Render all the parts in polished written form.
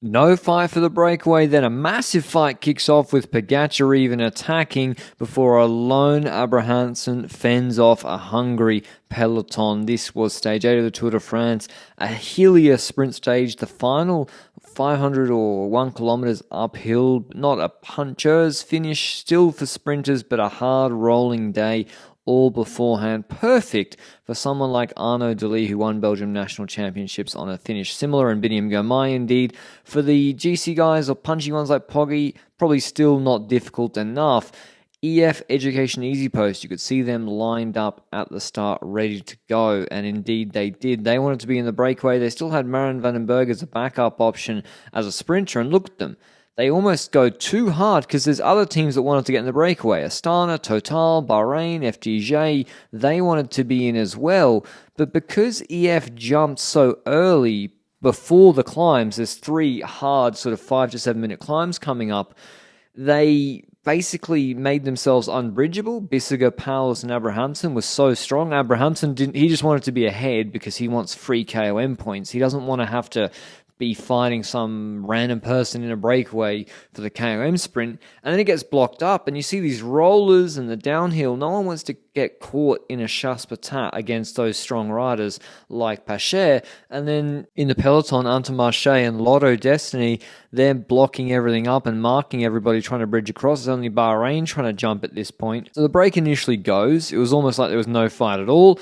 No fight for the breakaway, then a massive fight kicks off with Pogačar even attacking before a lone Abrahamsen fends off a hungry peloton. This was stage 8 of the Tour de France, a hillier sprint stage, the final 500 or 1 kilometers uphill, not a puncher's finish still for sprinters, but a hard rolling day all beforehand. Perfect for someone like Arnaud Delis, who won Belgium National Championships on a finish similar, and Biniam Girmay indeed. For the GC guys or punchy ones like Poggy, probably still not difficult enough. EF Education Easy Post, you could see them lined up at the start ready to go, and indeed they did. They wanted to be in the breakaway. They still had Marin van den Berg as a backup option as a sprinter, and look at them. They almost go too hard because there's other teams that wanted to get in the breakaway. Astana, Total, Bahrain, FDJ, they wanted to be in as well. But because EF jumped so early before the climbs, there's 3 hard sort of 5 to 7 minute climbs coming up, they basically made themselves unbridgeable. Bissiger, Powers, and Abrahamsen was so strong. Abrahamsen he just wanted to be ahead because he wants free KOM points. He doesn't want to have to be fighting some random person in a breakaway for the KOM sprint, and then it gets blocked up, and you see these rollers and the downhill. No one wants to get caught in a chasse patate against those strong riders like Pacher, and then in the peloton, Intermarché and Lotto Destiny, they're blocking everything up and marking everybody trying to bridge across. It's only Bahrain trying to jump at this point. So the break initially goes. It was almost like there was no fight at all.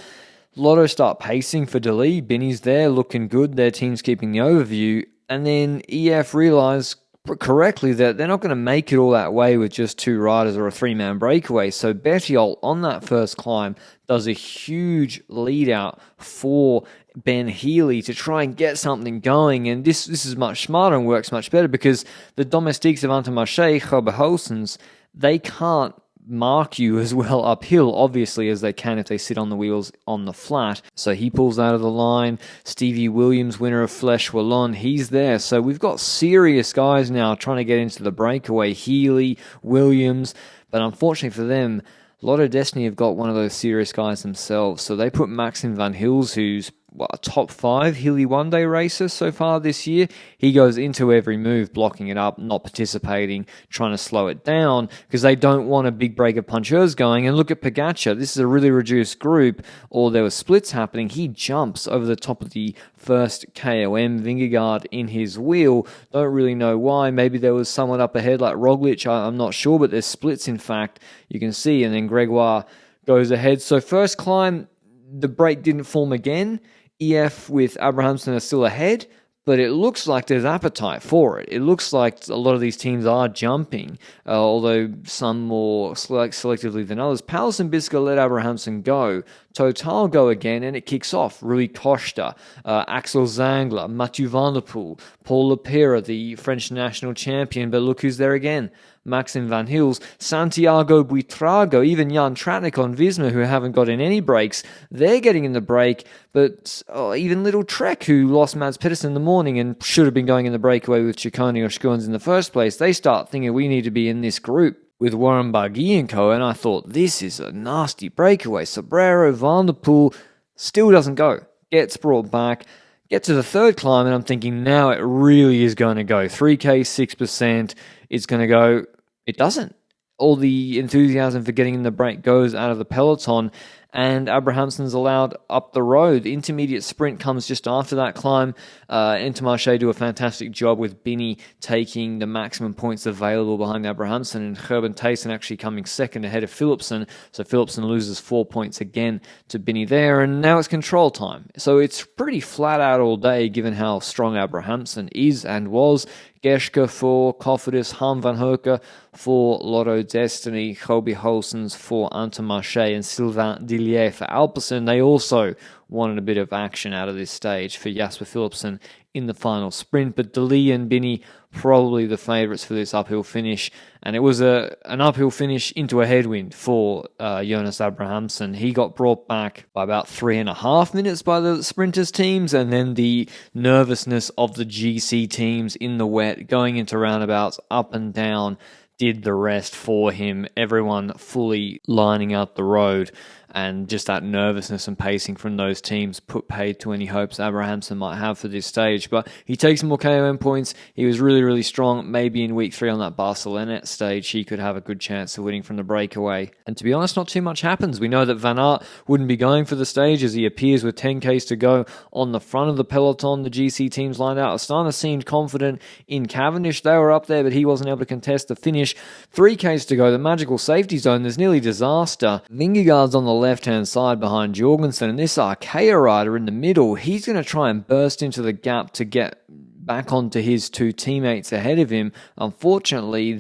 Lotto start pacing for Delis. Binny's there, looking good. Their team's keeping the overview. And then EF realise correctly that they're not going to make it all that way with just 2 riders or a 3-man breakaway. So Bettiol on that first climb does a huge lead out for Ben Healy to try and get something going. And this is much smarter and works much better because the domestiques of Intermarché, Hobehosens, they can't mark you as well uphill, obviously, as they can if they sit on the wheels on the flat. So he pulls out of the line. Stevie Williams, winner of Flèche Wallonne, he's there. So we've got serious guys now trying to get into the breakaway. Healy, Williams, but unfortunately for them, Lotto Destiny have got one of those serious guys themselves. So they put Maxim van Hils, who's a top 5 hilly one-day racer so far this year. He goes into every move, blocking it up, not participating, trying to slow it down because they don't want a big break of punchers going. And look at Pogačar. This is a really reduced group, or there were splits happening. He jumps over the top of the first KOM, Vingegaard in his wheel. Don't really know why. Maybe there was someone up ahead like Roglic. I'm not sure, but there's splits, in fact, you can see. And then Gregoire goes ahead. So first climb, the break didn't form again. EF with Abrahamsen are still ahead, but it looks like there's appetite for it. It looks like a lot of these teams are jumping, although some more selectively than others. Powers and Bissiger let Abrahamsen go. Total go again, and it kicks off. Rui Costa, Axel Zangler, Mathieu Van der Poel, Paul Lepera, the French national champion, but look who's there again. Maxim van Hils, Santiago Buitrago, even Jan Tratnik on Visma, who haven't got in any breaks, they're getting in the break, but even little Trek, who lost Mads Pedersen in the morning and should have been going in the breakaway with Ciccone or Skuns in the first place, they start thinking we need to be in this group with Warren Barguil and co, and I thought, this is a nasty breakaway. Sobrero, Van der Poel, still doesn't go. Gets brought back. Get to the third climb, and I'm thinking, now it really is going to go. 3K, 6%, it's going to go. It doesn't. All the enthusiasm for getting in the break goes out of the peloton, and Abrahamsen's allowed up the road. The intermediate sprint comes just after that climb. Intermarché do a fantastic job with Binny taking the maximum points available behind Abrahamsen, and Gerben Thijssen actually coming second ahead of Philipsen. So Philipsen loses 4 points again to Binny there, and now it's control time. So it's pretty flat out all day given how strong Abrahamsen is and was. Geschke for Cofidis, Harm van Hoeke for Lotto Destiny, Hobie Holsens for Intermarché, and Sylvain Dillier for Alpecin. They also wanted a bit of action out of this stage for Jasper Philipsen in the final sprint, but Delis and Binny probably the favourites for this uphill finish, and it was an uphill finish into a headwind for Jonas Abrahamsen. He got brought back by about 3.5 minutes by the sprinters teams, and then the nervousness of the GC teams in the wet going into roundabouts up and down did the rest for him, everyone fully lining up the road. and just that nervousness and pacing from those teams put paid to any hopes Abrahamsen might have for this stage. But he takes more KOM points. He was really, really strong. Maybe in week 3 on that Barcelona stage, he could have a good chance of winning from the breakaway. And to be honest, not too much happens. We know that Van Aert wouldn't be going for the stage as he appears with 10Ks to go on the front of the peloton. The GC teams lined out. Astana seemed confident in Cavendish. They were up there, but he wasn't able to contest the finish. 3Ks to go. The magical safety zone. There's nearly disaster. Vingegaard's on the left-hand side behind Jorgensen, and this Arkea rider in the middle, he's going to try and burst into the gap to get back onto his 2 teammates ahead of him. Unfortunately,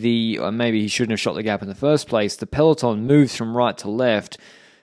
maybe he shouldn't have shot the gap in the first place. The peloton moves from right to left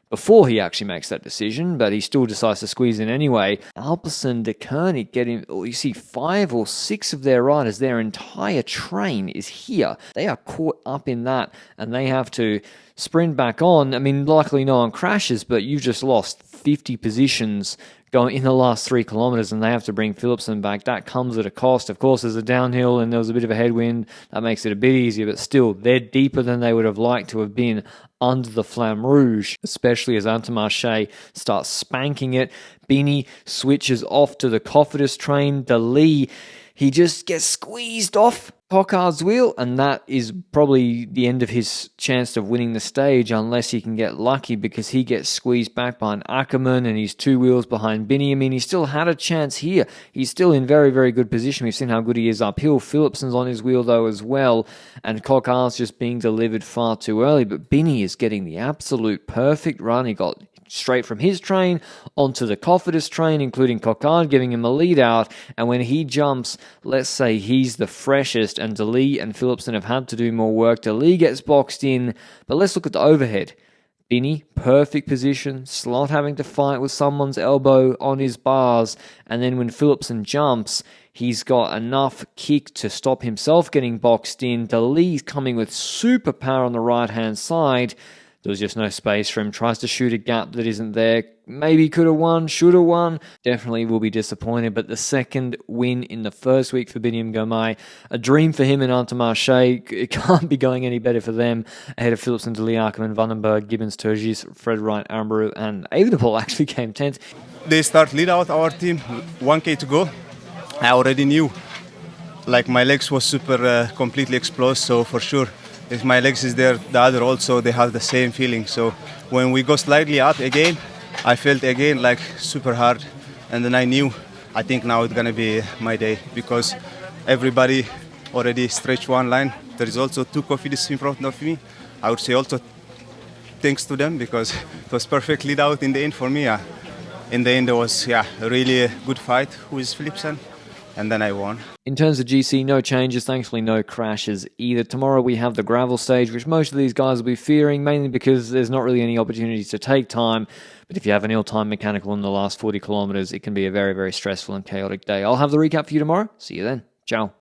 before he actually makes that decision, but he still decides to squeeze in anyway. Alpecin, De Koenig get him. You see 5 or 6 of their riders, their entire train is here. They are caught up in that, and they have to sprint back on. I mean, luckily no one crashes, but you've just lost 50 positions going in the last 3 kilometers, and they have to bring Philipsen back. That comes at a cost. Of course, there's a downhill and there was a bit of a headwind. That makes it a bit easier, but still, they're deeper than they would have liked to have been under the Flamme Rouge, especially as Intermarché starts spanking it. Bini switches off to the Cofidis train. Dali, he just gets squeezed off Coquard's wheel, and that is probably the end of his chance of winning the stage unless he can get lucky, because he gets squeezed back behind Ackermann and he's 2 wheels behind Biniam. I mean, he still had a chance here. He's still in very, very good position. We've seen how good he is uphill. Philipsen's on his wheel though as well, and Coquard's just being delivered far too early, but Bini is getting the absolute perfect run. He got straight from his train onto the Cofidis train, including Coquard giving him a lead out, and when he jumps, let's say he's the freshest, and Dali and Philipsen have had to do more work. Dali gets boxed in, but let's look at the overhead. Bini, perfect position, Slot having to fight with someone's elbow on his bars, and then when Philipsen jumps, he's got enough kick to stop himself getting boxed in. Dali's coming with super power on the right-hand side. There was just no space for him. Tries to shoot a gap that isn't there. Maybe could have won, should have won. Definitely will be disappointed. But the second win in the first week for Biniam Girmay, a dream for him in Intermarché. It can't be going any better for them. Ahead of Philipsen, Dali, Ackermann, Vandenberg, Gibbons, Turgis, Fred Wright, Amaury, and Evenepoel actually came 10th. They start lead out our team, 1K to go. I already knew, like my legs was super completely exposed, so for sure, if my legs is there, the other also, they have the same feeling. So when we go slightly up again, I felt again like super hard. And then I knew, I think now it's going to be my day, because everybody already stretched one line. There is also 2 Cofidis in front of me. I would say also thanks to them, because it was perfect lead out in the end for me. In the end, it was a really good fight with Philipsen, and then I won. In terms of GC, no changes, thankfully no crashes either. Tomorrow we have the gravel stage, which most of these guys will be fearing, mainly because there's not really any opportunities to take time. But if you have an ill-timed mechanical in the last 40 kilometers, it can be a very, very stressful and chaotic day. I'll have the recap for you tomorrow. See you then. Ciao.